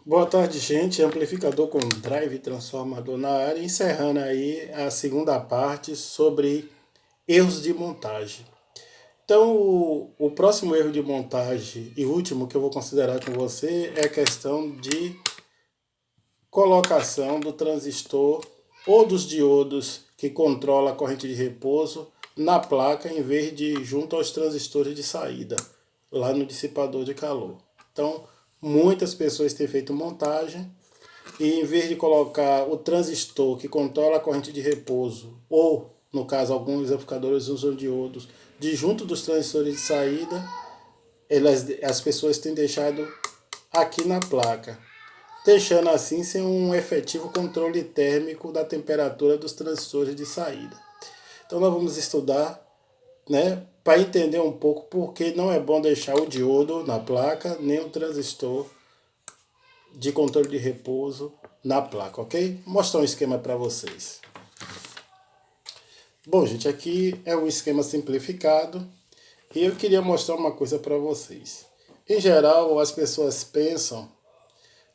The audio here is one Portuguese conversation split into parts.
Boa tarde, gente. Amplificador com drive transformador na área, encerrando aí a segunda parte sobre erros de montagem. Então, o próximo erro de montagem e último que eu vou considerar com você é a questão de colocação do transistor ou dos diodos que controla a corrente de repouso na placa em vez de junto aos transistores de saída, lá no dissipador de calor. Então, muitas pessoas têm feito montagem e em vez de colocar o transistor que controla a corrente de repouso, ou no caso alguns amplificadores usam diodos, de junto dos transistores de saída, as pessoas têm deixado aqui na placa, deixando assim sem um efetivo controle térmico da temperatura dos transistores de saída. Então nós vamos estudar, né, para entender um pouco por que não é bom deixar o diodo na placa, nem o transistor de controle de repouso na placa, ok? Vou mostrar um esquema para vocês. Bom, gente, aqui é um esquema simplificado e eu queria mostrar uma coisa para vocês. Em geral, as pessoas pensam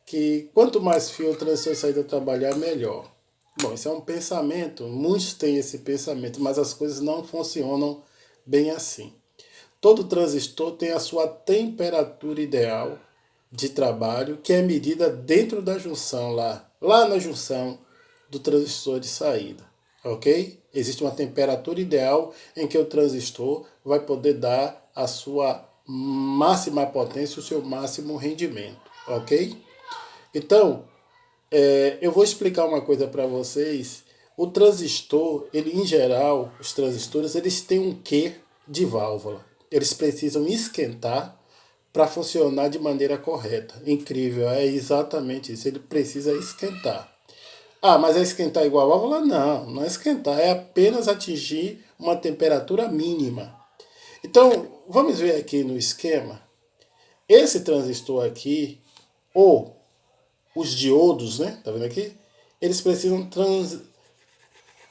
que quanto mais fio o transistor de saída trabalhar, melhor. Bom, isso é um pensamento, muitos têm esse pensamento, mas as coisas não funcionam bem assim. Todo transistor tem a sua temperatura ideal de trabalho, que é medida dentro da junção, lá na junção do transistor de saída, ok? Existe uma temperatura ideal em que o transistor vai poder dar a sua máxima potência, o seu máximo rendimento, ok? Então, eu vou explicar uma coisa para vocês. O transistor, ele em geral, os transistores, eles têm um quê de válvula. Eles precisam esquentar para funcionar de maneira correta. Incrível, é exatamente isso. Ele precisa esquentar. Ah, mas é esquentar igual a válvula? Não, não é esquentar. É apenas atingir uma temperatura mínima. Então, vamos ver aqui no esquema. Esse transistor aqui, ou os diodos, né? Tá vendo aqui? Eles precisam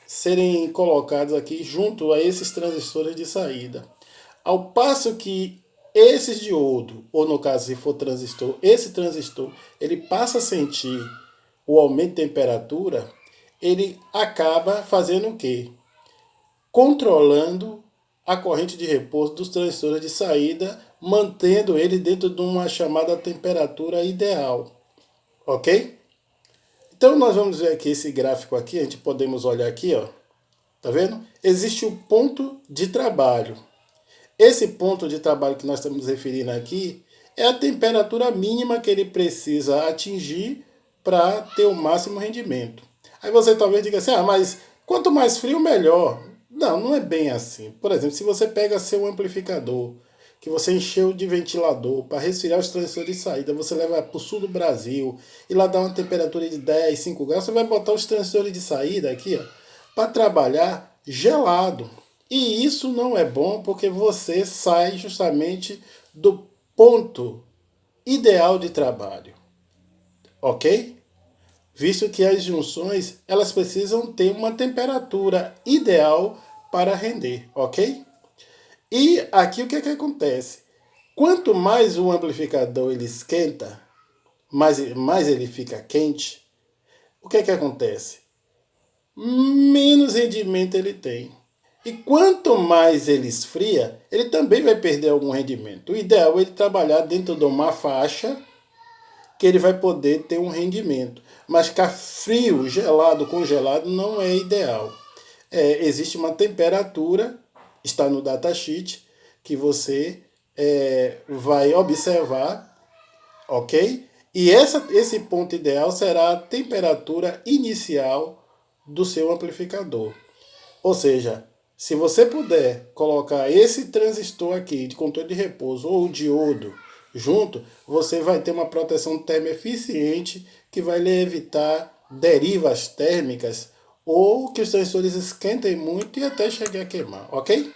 serem colocados aqui junto a esses transistores de saída. Ao passo que esses diodos, ou no caso se for transistor, esse transistor, ele passa a sentir o aumento de temperatura, ele acaba fazendo o quê? Controlando a corrente de repouso dos transistores de saída, mantendo ele dentro de uma chamada temperatura ideal. Ok? Então nós vamos ver aqui esse gráfico aqui, a gente podemos olhar aqui, ó. Tá vendo? Existe o ponto de trabalho. Esse ponto de trabalho que nós estamos referindo aqui é a temperatura mínima que ele precisa atingir para ter o máximo rendimento. Aí você talvez diga assim, mas quanto mais frio, melhor. Não, não é bem assim. Por exemplo, se você pega seu amplificador, que você encheu de ventilador para resfriar os transistores de saída, você leva para o sul do Brasil e lá dá uma temperatura de 10, 5 graus, você vai botar os transistores de saída aqui, para trabalhar gelado. E isso não é bom porque você sai justamente do ponto ideal de trabalho, ok? Visto que as junções elas precisam ter uma temperatura ideal para render, ok? E aqui o que acontece? Quanto mais o amplificador ele esquenta, mais ele fica quente, o que acontece? Menos rendimento ele tem. E quanto mais ele esfria, ele também vai perder algum rendimento. O ideal é ele trabalhar dentro de uma faixa que ele vai poder ter um rendimento. Mas ficar frio, gelado, congelado não é ideal. Existe uma temperatura, está no datasheet, que você vai observar, ok? E esse ponto ideal será a temperatura inicial do seu amplificador. Ou seja, se você puder colocar esse transistor aqui de controle de repouso ou o diodo junto, você vai ter uma proteção térmica eficiente que vai lhe evitar derivas térmicas ou que os transistores esquentem muito e até cheguem a queimar, ok?